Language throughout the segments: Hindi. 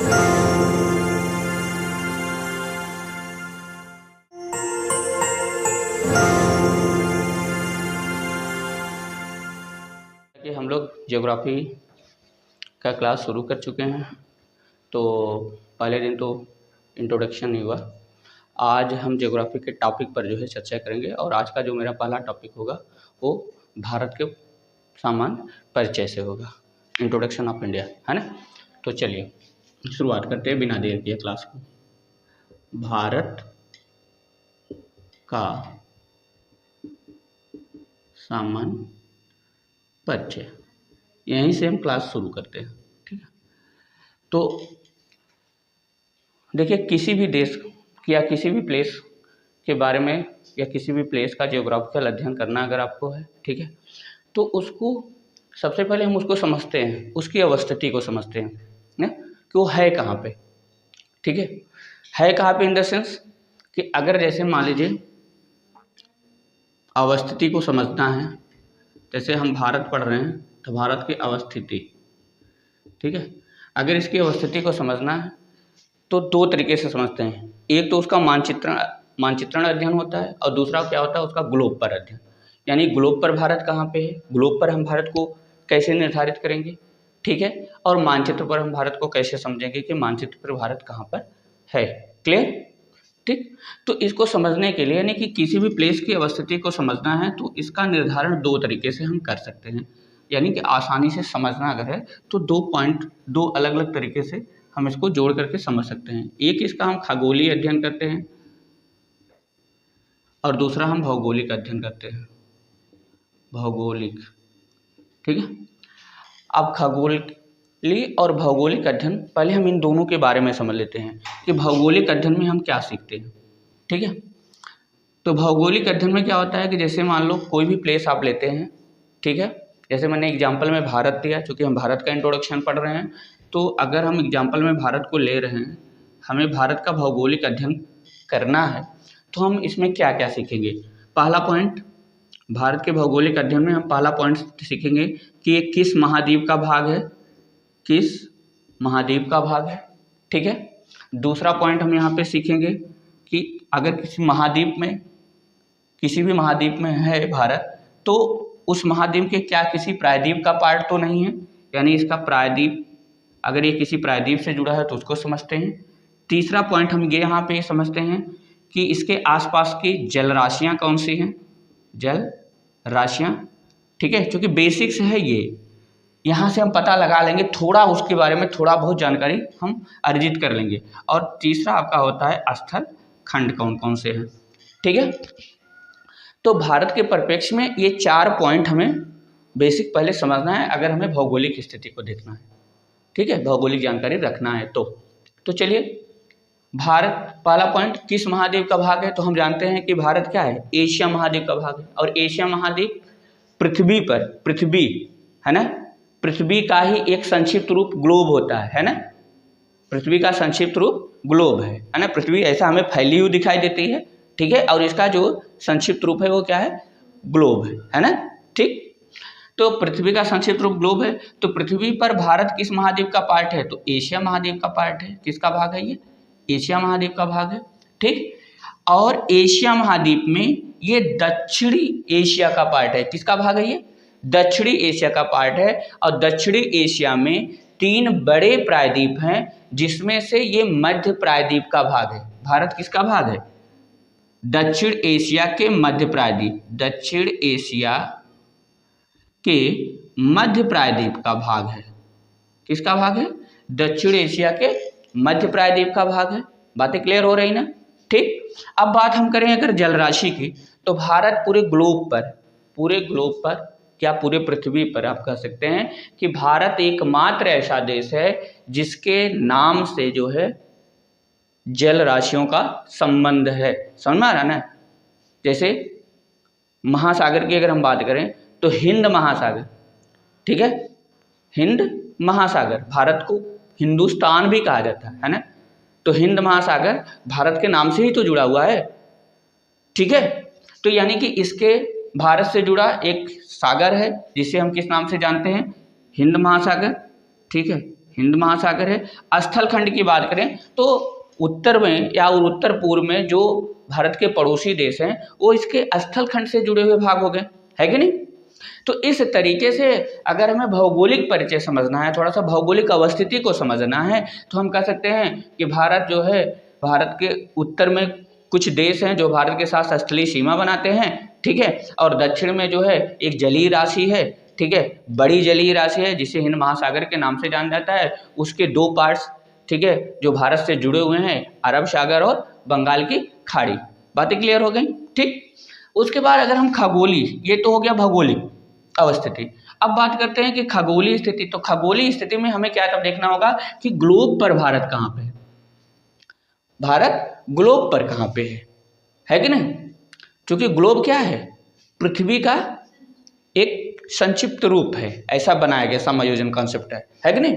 कि हम लोग ज्योग्राफी का क्लास शुरू कर चुके हैं। तो पहले दिन तो इंट्रोडक्शन ही हुआ। आज हम ज्योग्राफी के टॉपिक पर जो है चर्चा करेंगे और आज का जो मेरा पहला टॉपिक होगा वो भारत के सामान्य परिचय से होगा, इंट्रोडक्शन ऑफ इंडिया, है ना। तो चलिए शुरुआत करते हैं बिना देर किए क्लास को। भारत का सामान्य परिचय, यहीं से हम क्लास शुरू करते हैं, ठीक है। तो देखिए, किसी भी देश या किसी भी प्लेस के बारे में या किसी भी प्लेस का जियोग्राफिकल अध्ययन करना अगर आपको है, ठीक है, तो उसको सबसे पहले हम उसको समझते हैं, उसकी अवस्थिति को समझते हैं ना, कि वो है कहाँ पे, ठीक है कहाँ पे इन द सेंस कि अगर जैसे मान लीजिए अवस्थिति को समझना है, जैसे हम भारत पढ़ रहे हैं तो भारत की अवस्थिति, ठीक है, अगर इसकी अवस्थिति को समझना है तो दो तरीके से समझते हैं। एक तो उसका मानचित्रण अध्ययन होता है और दूसरा क्या होता है उसका ग्लोब पर अध्ययन, यानी ग्लोब पर भारत कहाँ पे है, ग्लोब पर हम भारत को कैसे निर्धारित करेंगे, ठीक है, और मानचित्र पर हम भारत को कैसे समझेंगे कि मानचित्र पर भारत कहाँ पर है। क्लियर, ठीक। तो इसको समझने के लिए यानी कि किसी भी प्लेस की अवस्थिति को समझना है तो इसका निर्धारण दो तरीके से हम कर सकते हैं, यानी कि आसानी से समझना अगर है तो दो अलग अलग तरीके से हम इसको जोड़ करके समझ सकते हैं। एक इसका हम खगोलीय अध्ययन करते हैं और दूसरा हम भौगोलिक अध्ययन करते हैं, भौगोलिक, ठीक है। अब खगोलीय और भौगोलिक अध्ययन, पहले हम इन दोनों के बारे में समझ लेते हैं कि भौगोलिक अध्ययन में हम क्या सीखते हैं, ठीक है। तो भौगोलिक अध्ययन में क्या होता है कि जैसे मान लो कोई भी प्लेस आप लेते हैं, ठीक है, जैसे मैंने एग्जाम्पल में भारत दिया, चूँकि हम भारत का इंट्रोडक्शन पढ़ रहे हैं, तो अगर हम एग्जाम्पल में भारत को ले रहे हैं, हमें भारत का भौगोलिक अध्ययन करना है, तो हम इसमें क्या क्या सीखेंगे। पहला पॉइंट, भारत के भौगोलिक अध्ययन में हम पहला पॉइंट सीखेंगे कि ये किस महाद्वीप का भाग है, किस महाद्वीप का भाग है, ठीक है। दूसरा पॉइंट हम यहाँ पे सीखेंगे कि अगर किसी भी महाद्वीप में है भारत, तो उस महाद्वीप के क्या किसी प्रायद्वीप का पार्ट तो नहीं है, यानी इसका प्रायद्वीप, अगर ये किसी प्रायद्वीप से जुड़ा है तो उसको समझते हैं। तीसरा पॉइंट हम ये यहाँ पे समझते हैं कि इसके आसपास की जल राशियाँ कौन सी हैं, जल राशियाँ, ठीक है, क्योंकि बेसिक्स है ये, यहाँ से हम पता लगा लेंगे, थोड़ा उसके बारे में थोड़ा बहुत जानकारी हम अर्जित कर लेंगे। और तीसरा आपका होता है स्थल खंड कौन कौन से हैं, ठीक है। तो भारत के परिप्रेक्ष्य में ये 4 पॉइंट हमें बेसिक पहले समझना है अगर हमें भौगोलिक स्थिति को देखना है, ठीक है, भौगोलिक जानकारी रखना है। तो चलिए, भारत पहला पॉइंट किस महाद्वीप का भाग है, तो हम जानते हैं कि भारत क्या है, एशिया महाद्वीप का भाग है। और एशिया महाद्वीप पृथ्वी पर, पृथ्वी है ना, पृथ्वी का ही एक संक्षिप्त रूप ग्लोब होता है ना, पृथ्वी का संक्षिप्त रूप ग्लोब है ना, पृथ्वी ऐसा हमें फैली हुई दिखाई देती है, ठीक है, और इसका जो संक्षिप्त रूप है वो क्या है, ग्लोब है ना, ठीक। तो पृथ्वी का संक्षिप्त रूप ग्लोब है, तो पृथ्वी पर भारत किस महाद्वीप का पार्ट है, तो एशिया महाद्वीप का पार्ट है। किसका भाग है ये, एशिया महाद्वीप का भाग है, ठीक। और एशिया महाद्वीप में ये दक्षिणी एशिया का पार्ट है। किसका भाग है ये, दक्षिणी एशिया का पार्ट है। और दक्षिणी एशिया में 3 बड़े प्रायद्वीप हैं, जिसमें से ये मध्य प्रायद्वीप का भाग है। भारत किसका भाग है, दक्षिण एशिया के मध्य प्रायद्वीप, दक्षिण एशिया के मध्य प्रायद्वीप का भाग है। किसका भाग है, दक्षिण एशिया के मध्य प्रायद्वीप का भाग है। बातें क्लियर हो रही ना, ठीक। अब बात हम करें अगर जल राशि की, तो भारत पूरे ग्लोब पर क्या पूरे पृथ्वी पर आप कह सकते हैं कि भारत एकमात्र ऐसा देश है जिसके नाम से जो है जल राशियों का संबंध है। समझ में आ रहा ना, जैसे महासागर की अगर हम बात करें तो हिंद महासागर, ठीक है, हिंद महासागर, भारत को हिंदुस्तान भी कहा जाता है ना, तो हिंद महासागर भारत के नाम से ही तो जुड़ा हुआ है, ठीक है। तो यानी कि इसके भारत से जुड़ा एक सागर है जिसे हम किस नाम से जानते हैं, हिंद महासागर, ठीक है, हिंद महासागर है। स्थल खंड की बात करें तो उत्तर में या उत्तर पूर्व में जो भारत के पड़ोसी देश हैं वो इसके स्थल खंड से जुड़े हुए भाग हो गए, है कि नहीं। तो इस तरीके से अगर हमें भौगोलिक परिचय समझना है, थोड़ा सा भौगोलिक अवस्थिति को समझना है, तो हम कह सकते हैं कि भारत जो है, भारत के उत्तर में कुछ देश हैं जो भारत के साथ स्थलीय सीमा बनाते हैं, ठीक है, और दक्षिण में जो है एक जलीय राशि है, ठीक है, बड़ी जलीय राशि है जिसे हिंद महासागर के नाम से जाना जाता है। उसके दो पार्ट्स, ठीक है, जो भारत से जुड़े हुए हैं, अरब सागर और बंगाल की खाड़ी। बातें क्लियर हो गई, ठीक। उसके बाद अगर हम खगोलीय, ये तो हो गया भौगोलिक अवस्थिति। अब बात करते हैं कि खगोलीय स्थिति। तो खगोलीय स्थिति में हमें क्या तब देखना होगा कि ग्लोब पर भारत कहाँ पे है, भारत ग्लोब पर कहाँ पे है कि नहीं। क्योंकि ग्लोब क्या है, पृथ्वी का एक संक्षिप्त रूप है, ऐसा बनाया गया समायोजन कॉन्सेप्ट है कि नहीं।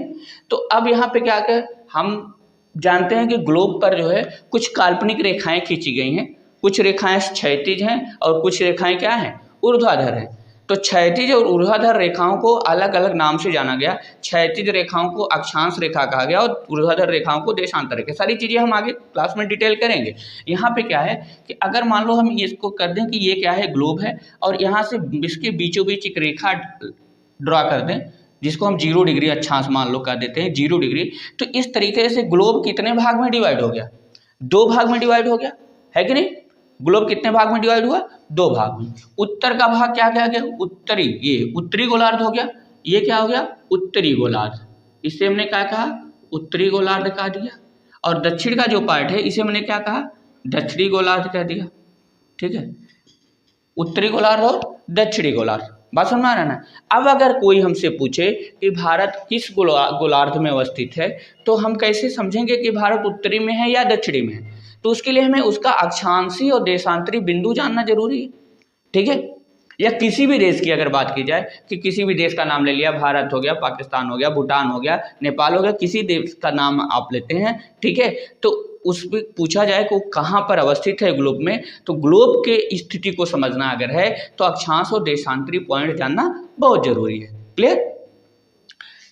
तो अब यहाँ पे क्या कर हम जानते हैं कि ग्लोब पर जो है कुछ काल्पनिक रेखाएं खींची गई हैं, कुछ रेखाएं क्षैतिज हैं और कुछ रेखाएं क्या हैं, ऊर्ध्वाधर हैं। तो क्षैतिज और ऊर्ध्वाधर रेखाओं को अलग अलग नाम से जाना गया। क्षैतिज रेखाओं को अक्षांश रेखा कहा गया और ऊर्ध्वाधर रेखाओं को देशांतर रेखा। सारी चीज़ें हम आगे क्लास में डिटेल करेंगे। यहाँ पे क्या है कि अगर मान लो हम इसको कर दें कि ये क्या है, ग्लोब है, और यहाँ से इसके बीचों बीच एक रेखा ड्रा कर दें जिसको हम 0 डिग्री अक्षांश मान लो कर देते हैं, 0 डिग्री। तो इस तरीके से ग्लोब कितने भाग में डिवाइड हो गया, 2 भाग में डिवाइड हो गया, है कि नहीं। ग्लोब कितने भाग में डिवाइड हुआ, 2 भाग में। उत्तर का भाग क्या क्या गया, उत्तरी, ये उत्तरी गोलार्ध हो गया, ये क्या हो गया, उत्तरी गोलार्ध, इसे हमने क्या कहा, उत्तरी गोलार्ध कह दिया। और दक्षिण का जो पार्ट है इसे हमने क्या कहा, दक्षिणी गोलार्ध कह दिया, ठीक है। उत्तरी गोलार्ध और दक्षिणी गोलार्ध, बात समझ में आ रहा है ना। अब अगर कोई हमसे पूछे कि भारत किस गोलार्ध में अवस्थित है, तो हम कैसे समझेंगे कि भारत उत्तरी में है या दक्षिणी में है। तो उसके लिए हमें उसका अक्षांशीय और देशांतरी बिंदु जानना जरूरी है, ठीक है। या किसी भी देश की अगर बात की जाए कि किसी भी देश का नाम ले लिया, भारत हो गया, पाकिस्तान हो गया, भूटान हो गया, नेपाल हो गया, किसी देश का नाम आप लेते हैं, ठीक है, तो उस पर पूछा जाए कि वो कहाँ पर अवस्थित है ग्लोब में, तो ग्लोब के स्थिति को समझना अगर है तो अक्षांश और देशांतरी पॉइंट जानना बहुत जरूरी है। क्लियर।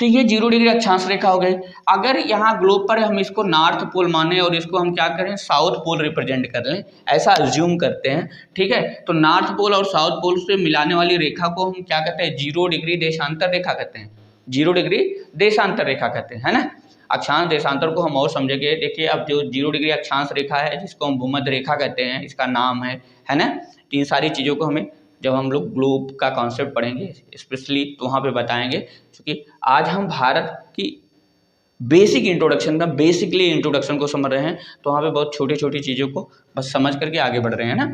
तो ये 0 डिग्री अक्षांश रेखा हो गई। अगर यहाँ ग्लोब पर हम इसको नॉर्थ पोल माने और इसको हम क्या करें, साउथ पोल रिप्रेजेंट कर लें, ऐसा अज्यूम करते हैं, ठीक है। तो नॉर्थ पोल और साउथ पोल से मिलाने वाली रेखा को हम क्या कहते हैं, 0 डिग्री देशांतर रेखा कहते हैं, 0 डिग्री देशांतर रेखा कहते हैं, है ना। अक्षांश देशांतर को हम और समझेंगे। देखिए अब जो 0 डिग्री अक्षांश रेखा है जिसको हम भूमध्य रेखा कहते हैं, इसका नाम है ना। तो इन सारी चीज़ों को हमें जब हम लोग ग्लोब का कॉन्सेप्ट पढ़ेंगे स्पेशली तो वहाँ पे बताएंगे, क्योंकि आज हम भारत की बेसिक इंट्रोडक्शन का बेसिकली इंट्रोडक्शन को समझ रहे हैं, तो वहाँ पे बहुत छोटी छोटी चीज़ों को बस समझ करके आगे बढ़ रहे हैं ना।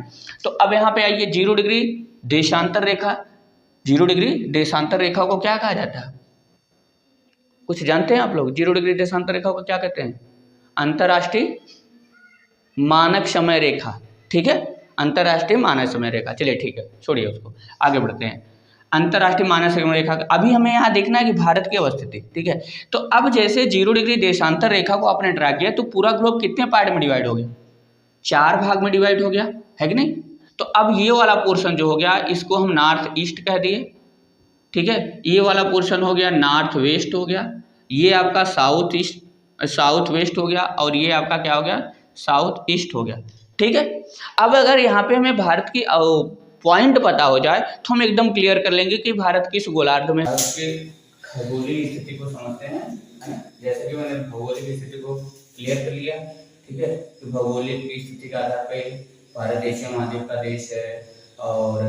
तो अब यहाँ पे आइए 0 डिग्री देशांतर रेखा। 0 डिग्री देशांतर रेखा को क्या कहा जाता है, कुछ जानते हैं आप लोग। 0 डिग्री देशांतर रेखा को क्या कहते हैं, अंतर्राष्ट्रीय मानक समय रेखा, ठीक है, अंतर्राष्ट्रीय मानक समय रेखा। चलिए ठीक है, छोड़िए उसको, आगे बढ़ते हैं। अंतर्राष्ट्रीय मानक समय रेखा, अभी हमें यहाँ देखना है कि भारत की अवस्थिति, ठीक है। तो अब जैसे 0 डिग्री देशांतर रेखा को आपने ड्रा किया तो पूरा ग्लोब कितने पार्ट में डिवाइड हो गया, 4 भाग में डिवाइड हो गया, है कि नहीं। तो अब ये वाला पोर्शन जो हो गया इसको हम नॉर्थ ईस्ट कह दिए, ठीक है। ये वाला पोर्शन हो गया नॉर्थ वेस्ट हो गया, ये आपका साउथ ईस्ट साउथ वेस्ट हो गया, और ये आपका क्या हो गया, साउथ ईस्ट हो गया, ठीक है। अब अगर यहाँ पे हमें भारत की पॉइंट पता हो जाए तो हम एकदम क्लियर कर लेंगे कि भारत किस गोलार्ध में। भारत के खगोलीय स्थिति को समझते हैं, है ना। जैसे कि मैंने भौगोलिक स्थिति को क्लियर कर लिया, ठीक है। तो भौगोलिक स्थिति के आधार पर भारत एशिया महाद्वीप का देश है, और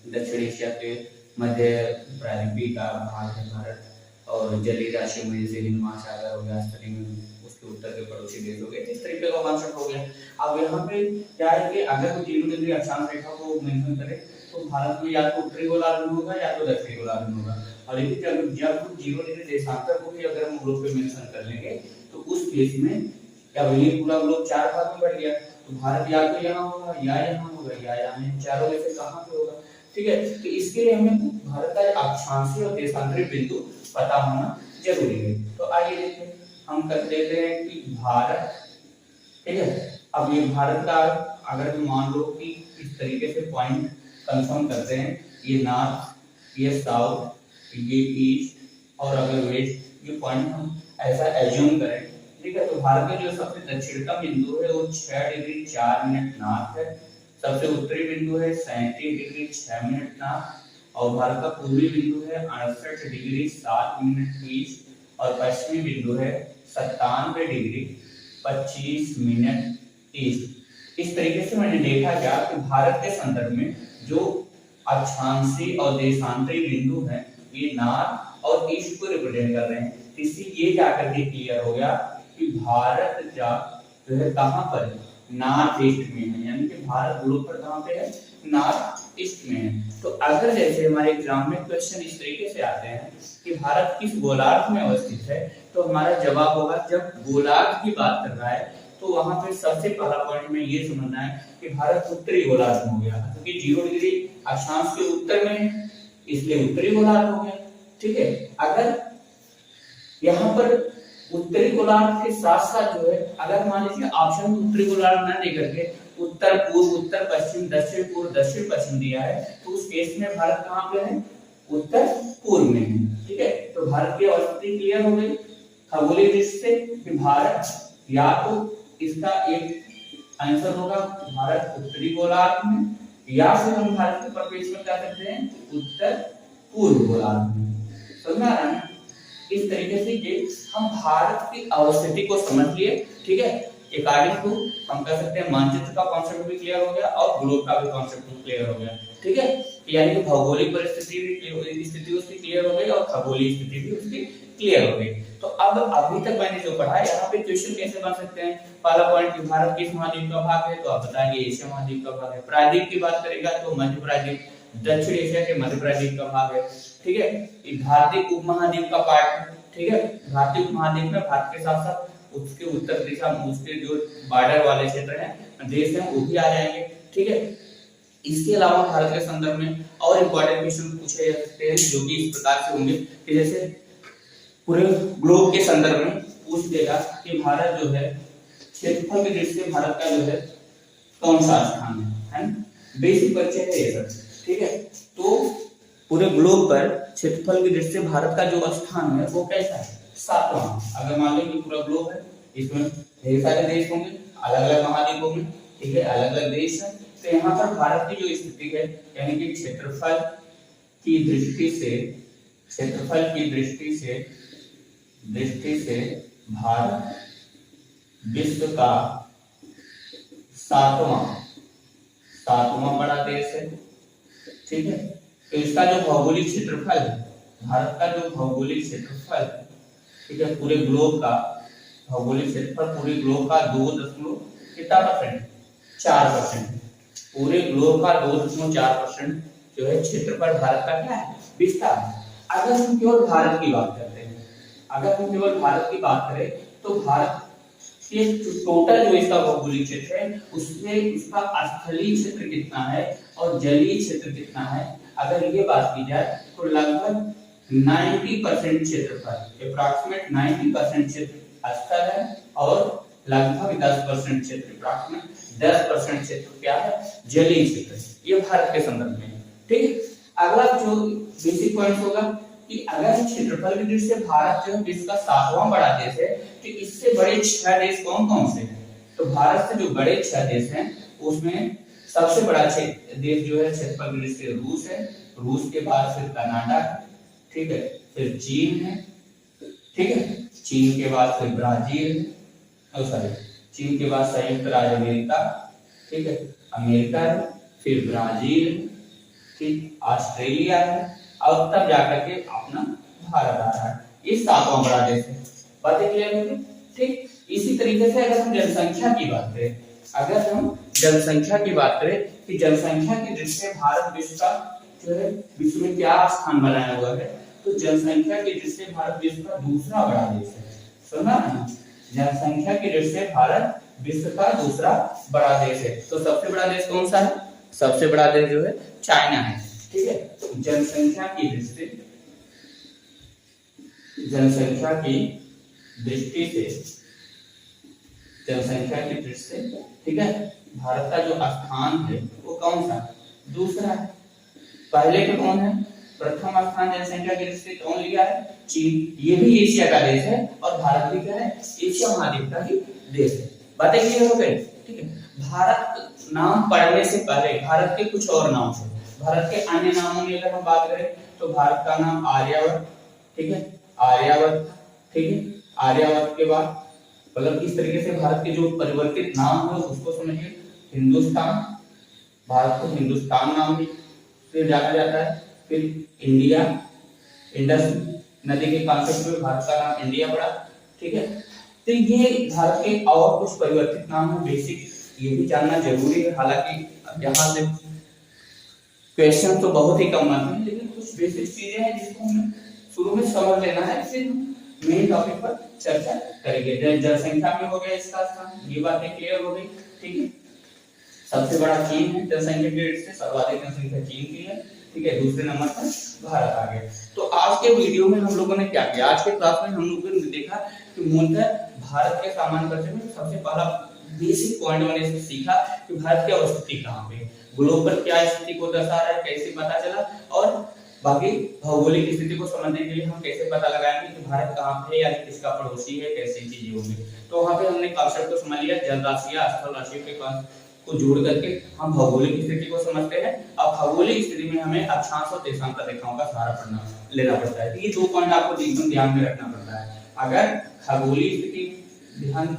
दक्षिण एशिया के मध्य प्रायद्वीपीय का भाग है भारत, और जलीय राशि में जैसे हिंद महासागर हो गया, स्थलीय में उसके उत्तर के पड़ोसी देश हो गए, इस तरीके का कॉन्सेप्ट हो गया। अब यहाँ पे क्या है कि अगर 0 डिग्री अक्षांश रेखा को मेंशन करें तो भारत में या तो उत्तरी गोलार्ध में होगा या तो दक्षिणी गोलार्ध में होगा, और यदि जब 0 डिग्री देशांतर को भी अगर हम ग्लोब पे मेंशन कर लेंगे तो उस केस में क्या ये पूरा ग्लोब 4 भाग में बढ़ गया। तो भारत या तो यहाँ होगा या यहाँ होगा या यहाँ, चारों में से कहाँ पे होगा, ठीक है। तो इसके लिए हमें भारत का अक्षांशीय और देशांतरी बिंदु पता होना जरूरी है। तो आइए देखते हैं, हम कर देते हैं कि भारत, ठीक है। अब ये भारत का अगर मान लो कि इस तरीके से पॉइंट कंफर्म करते हैं, ये नॉर्थ, ये साउथ, ये ईस्ट, और अगर वेस्ट ये पॉइंट हम ऐसा एज्यूम करें, ठीक है। तो भारत का जो सबसे दक्षिणतम बिंदु है वो 6 डिग्री 4 मिनट नॉर्थ है, सबसे उत्तरी बिंदु है 37 डिग्री 6 मिनट नॉर्थ, और भारत का पूर्वी बिंदु है 68 डिग्री 7 मिनट ईस्ट, और पश्चिमी बिंदु है 97 डिग्री 25 मिनट ईस्ट। इस तरीके से मैंने देखा क्या कि भारत के संदर्भ में जो अक्षांशीय और देशांतरी बिंदु हैं ये नॉर्थ और ईस्ट को रिप्रेजेंट कर रहे हैं। इससे ये जाकर के क्लियर हो गया कि भारत जो है कहाँ पर नॉर्थ ईस्ट में है, यानी कि भारत ग्लोब पर कहाँ पे है, नॉर्थ ईस्ट में है। तो अगर जैसे हमारे एग्जाम में क्वेश्चन इस तरीके से आते हैं कि भारत किस गोलार्ध में अवस्थित है, तो हमारा जवाब होगा जब गोलार्ध की बात कर रहा है तो वहां पे सबसे पहला पॉइंट में ये समझना है कि भारत उत्तरी गोलार्ध में हो गया, क्योंकि 0 डिग्री अक्षांश के उत्तर में है इसलिए उत्तरी गोलार्ध हो गया, ठीक है। अगर यहाँ पर उत्तरी गोलार्ध के साथ साथ जो है, अगर मान लीजिए ऑप्शन उत्तरी गोलार्ध ना देकर के उत्तर पूर्व, उत्तर पश्चिम, दक्षिण पूर्व, दक्षिण पश्चिम दिया है, तो उस केस में भारत कहाँ पे है, उत्तर पूर्व में है, ठीक है। तो भारत की अवस्थिति क्लियर हो गई खगोलीय दृष्टि से कि भारत या तो इसका एक आंसर होगा भारत उत्तरी गोलार्ध में, या फिर हम भारत के परिपेक्ष में क्या करते हैं, उत्तर पूर्व गोलार्ध में। समझ आ रहा है? इस तरीके से ये हम भारत की अवस्थिति को समझ लिए, ठीक है। अकॉर्डिंग टू हम कह सकते हैं मानचित्र का कॉन्सेप्ट भी क्लियर हो गया और ग्लोब का भी कॉन्सेप्ट क्लियर हो गया, ठीक है। यानी कि भौगोलिक परिस्थिति भी स्थिति उसकी क्लियर हो गई और खगोलीय स्थिति भी उसकी क्लियर हो गई। तो अब अभी तक मैंने जो पढ़ा है यहाँ पे क्वेश्चन कैसे बन सकते हैं। पहला पॉइंट कि भारत किस महाद्वीप का भाग है, तो आप बताएंगे एशिया महाद्वीप का भाग है। प्रायद्वीप की बात करेगा तो मध्य प्रायद्वीप, दक्षिण एशिया के मध्य प्रायद्वीप का भाग है, ठीक है। भारतीय उपमहाद्वीप का पार्ट है, ठीक है। भारतीय उपमहाद्वीप में भारत के साथ साथ उसके उत्तर दिशा में उसके जो बॉर्डर वाले क्षेत्र हैं, देश हैं, वो भी आ जाएंगे, ठीक है। इसके अलावा भारत के संदर्भ में और इंपॉर्टेंट क्वेश्चन पूछे जा सकते हैं जो कि इस प्रकार से होंगे कि जैसे पूरे ग्लोब के संदर्भ में पूछ देगा कि भारत जो है क्षेत्रफल की दृष्टि से भारत का जो है कौन सा स्थान है ना, बेसिक परिचय है ये सब, ठीक है। तो पूरे ग्लोब पर क्षेत्रफल की दृष्टि से भारत का जो स्थान है वो कैसा है, 7वां। अगर मान लो कि पूरा ग्लोब है, इसमें ढेर सारे देश होंगे, अलग अलग महाद्वीपों में, ठीक है, अलग अलग देश है, तो यहाँ पर भारत की जो स्थिति है यानी कि क्षेत्रफल की दृष्टि से, क्षेत्रफल की दृष्टि से भारत विश्व का 7वां बड़ा देश है, ठीक है। तो इसका जो भौगोलिक क्षेत्रफल है, भारत का जो भौगोलिक क्षेत्रफल, ठीक है, पूरे ग्लोब का भौगोलिक क्षेत्रफल पूरे ग्लोब का 2.4%, पूरे ग्लोब का 2.4% जो है क्षेत्रफल भारत का क्या है, विस्तार है। अगर हम केवल भारत की बात करते हैं, अगर हम केवल भारत की बात करें तो भारत के टोटल जो इसका भौगोलिक क्षेत्र है उसमें इसका स्थलीय क्षेत्र कितना है और जलीय क्षेत्र कितना है, अगर ये बात की जाए तो लगभग 90% क्षेत्रफल, अप्रॉक्सीमेट 90% क्षेत्र स्थल है और लगभग 10% क्षेत्र, अप्रॉक्सीमेट 10% क्षेत्र क्या है, जलीय क्षेत्र। ये भारत के संदर्भ में, ठीक है। अगला जो बेसिक पॉइंट होगा कि अगर क्षेत्रफल की दृष्टि से भारत जो है विश्व का 7वां बड़ा देश है, तो इससे बड़े 6 देश कौन कौन से हैं, तो भारत से जो बड़े 6 देश हैं उसमें सबसे बड़ा देश जो है क्षेत्रफल की दृष्टि से रूस है, रूस के बाद फिर कनाडा है, ठीक है, फिर चीन है, ठीक है, चीन के बाद फिर ब्राजील है, सॉरी चीन के बाद संयुक्त राज्य अमेरिका, ठीक है, अमेरिका है, फिर ब्राजील, ठीक, ऑस्ट्रेलिया है और तब जाकर के अपना भारत आ रहा है। ये 7वां बड़ा देश है। बातें क्लियर है, ठीक। इसी तरीके से अगर हम जनसंख्या की बात करें, अगर हम जनसंख्या की बात करें कि जनसंख्या की दृष्टि से भारत विश्व का जो है विश्व में क्या स्थान बनाया हुआ है, तो जनसंख्या की दृष्टि से भारत विश्व का दूसरा बड़ा देश है। सुना ना, जनसंख्या की दृष्टि से भारत विश्व का दूसरा बड़ा देश है। तो सबसे बड़ा देश कौन सा है, सबसे बड़ा देश जो है चाइना है, ठीक है। तो जनसंख्या की दृष्टि से ठीक है, भारत का जो स्थान है वो कौन सा, दूसरा है। पहले पे कौन है, प्रथम स्थान जनसंख्या की दृष्टि से कौन लिया है? चीन। ये भी एशिया का देश है और भारत भी क्या है? एशिया महाद्वीप का ही देश है। बातें क्लियर हो गई? ठीक है। भारत नाम पढ़ने से पहले भारत के कुछ और नाम से, भारत के अन्य नामों की अगर हम बात करें तो भारत का नाम आर्यावर्त, ठीक है, आर्यावर्त, ठीक है। आर्यावर्त के बाद मतलब इस तरीके से भारत के जो परिवर्तित नाम है उसको समझिए। हिंदुस्तान, भारत को हिंदुस्तान नाम से जाना जाता है। फिर इंडिया, इंडस नदी के कॉन्सेप्ट में भारत का नाम इंडिया पड़ा, ठीक है। तो ये भारत के और कुछ परिवर्तित नाम है, बेसिक ये भी जानना जरूरी है। हालांकि यहाँ से क्वेश्चन तो बहुत ही कम आते हैं, लेकिन कुछ बेसिक चीजें हैं जिसको हमें शुरू में समझ लेना है, फिर मेन टॉपिक पर चर्चा करेंगे। जनसंख्या में हो गया इसका स्थान, ये बातें क्लियर हो गई, ठीक है। सबसे बड़ा चीन है जनसंख्या की दृष्टि से, सर्वाधिक जनसंख्या चीन की है, ठीक है। दूसरे नंबर पर भारत आ गया। तो आज के वीडियो में हम लोगों ने क्या किया? आज के क्लास में हम लोगों ने देखा कि मूलतः भारत के सामान्य परिचय में सबसे पहला बेसिक पॉइंट मैंने इसमें सीखा कि भारत की अवस्थिति कहाँ पे, ग्लोब पर क्या स्थिति को दर्शा रहा है, कैसे पता चला, और बाकी भौगोलिक स्थिति को समझने के लिए हम कैसे पता लगाएंगे कि भारत कहाँ पे है या किसका पड़ोसी है, कैसी चीजें होंगी। तो वहां पे हमने कॉन्सेप्ट को समझ लिया, जल राशि या स्थल राशि के को जोड़ करके हम भौगोलिक स्थिति को समझते हैं। अब भौगोलिक स्थिति में हमें अक्षांश और देशांतर रेखाओं का सहारा लेना पड़ता है। ये दो पॉइंट आपको एकदम ध्यान में रखना पड़ता है। अगर खगोलीय स्थिति ध्यान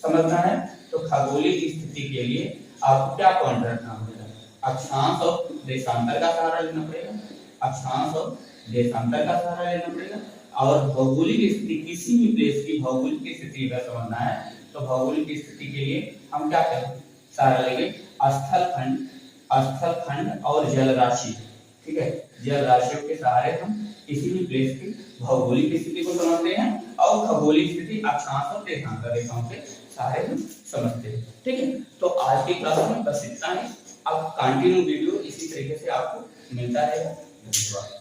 समझना है तो खगोलीय स्थिति के लिए आपको क्या पॉइंट रखना पड़ेगा? अक्षांश और देशांतर का सहारा लेना पड़ेगा, अक्षांश और देशांतर का सहारा लेना पड़ेगा। और भौगोलिक स्थिति, किसी भी प्लेस की भौगोलिक स्थिति अगर समझना है तो भौगोलिक स्थिति के लिए हम क्या करें? सहारा लेंगे स्थल खंड, स्थल खंड और जल राशि, ठीक है। जल राशियों के सहारे हम किसी भी प्लेस की भौगोलिक स्थिति को समझते हैं और खगोलीय स्थिति अक्षांश और देशांतर रेखाओं के सहारे हम समझते हैं, ठीक है। तो आज की क्लास में बस इतना ही। अब कंटिन्यू वीडियो इसी तरीके से आपको मिलता रहेगा। धन्यवाद।